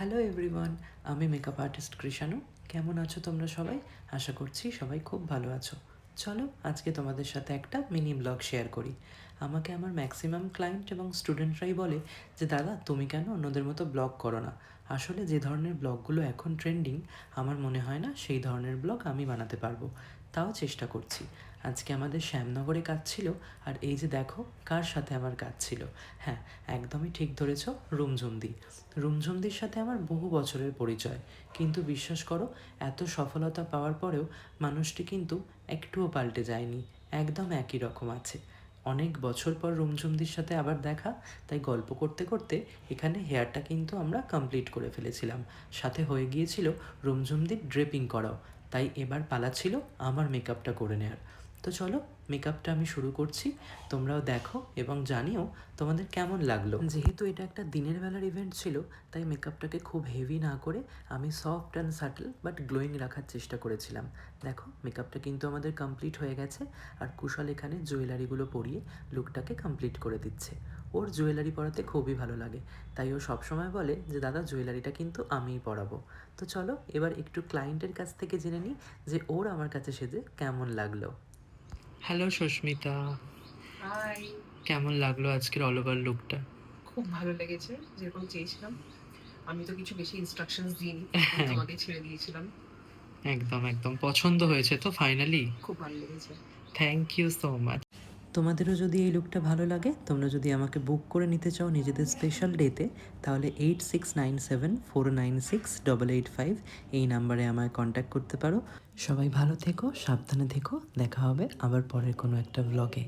Hello everyone, আমি makeup artist Krishanu. কেমন আছো তোমরা সবাই? আশা করছি সবাই খুব ভালো আছো। চলো আজকে তোমাদের সাথে একটা মিনি ব্লগ শেয়ার করি। আমাকে আমার ম্যাক্সিমাম ক্লায়েন্ট এবং স্টুডেন্টরাই বলে যে দাদা তুমি কেন অন্যদের মতো ব্লগ করো না। আসলে যে ধরনের ব্লগগুলো এখন ট্রেন্ডিং, আমার মনে হয় না সেই ধরনের ব্লগ আমি বানাতে পারবো। তাও চেষ্টা করছি। আজকে আমাদের শ্যামনগরে কাজ ছিল, আর এই যে দেখো কার সাথে আমার কাজ ছিল। হ্যাঁ, একদমই ঠিক ধরেছ, রুমঝুমদি। রুমঝুমদির সাথে আমার বহু বছরের পরিচয়, কিন্তু বিশ্বাস করো এত সফলতা পাওয়ার পরেও মানুষটি কিন্তু একটুও পাল্টে যায়নি, একদম একই রকম আছে। অনেক বছর পর রুমঝুমদির সাথে আবার দেখা, তাই গল্প করতে করতে এখানে হেয়ারটা কিন্তু আমরা কমপ্লিট করে ফেলেছিলাম। সাথে হয়ে গিয়েছিল রুমঝুমদির ড্রেপিং করাও, তাই এবার পালা ছিল আমার মেকআপটা করে নেওয়ার। তো চলো মেকআপটা আমি শুরু করছি, তোমরাও দেখো এবং জানিও তোমাদের কেমন লাগলো। যেহেতু এটা একটা দিনের বেলার ইভেন্ট ছিল, তাই মেকআপটাকে খুব হেভি না করে আমি soft and subtle but glowing রাখার চেষ্টা করেছিলাম। দেখো মেকআপটা কিন্তু আমাদের কমপ্লিট হয়ে গেছে, আর কুশল এখানে জুয়েলারিগুলো পরিয়ে লুকটাকে কমপ্লিট করে দিচ্ছে। ওর জুয়েলারি পরাতে খুবই ভালো লাগে, তাই ও সবসময় বলে যে দাদা জুয়েলারিটা কিন্তু আমিই পরাবো। তো চলো এবার একটু ক্লায়েন্টের কাছ থেকে জেনে নিই যে ওর আমার কাছে সেজে কেমন লাগলো। Hello Susmita, hi. কেমন লাগলো আজকের অল ওভার লুকটা? খুব ভালো লেগেছে, যেরকম চেয়েছিলাম। আমি তো কিছু বেশি ইনস্ট্রাকশনস দিইনি, পুরোপুরি তোমাকেই ছেড়ে দিয়েছিলাম। একদম একদম পছন্দ হয়েছে তো ফাইনালি? খুব ভালো লেগেছে। Thank you so much. তোমাদেরও যদি এই লুকটা ভালো লাগে, তোমরা যদি আমাকে বুক করে নিতে চাও নিজেদের স্পেশাল ডেতে, তাহলে 8697496885 এই নাম্বারে আমায় কন্ট্যাক্ট করতে পারো। সবাই ভালো থেকো, সাবধানে থেকো, দেখা হবে আবার পরের কোনো একটা ব্লগে।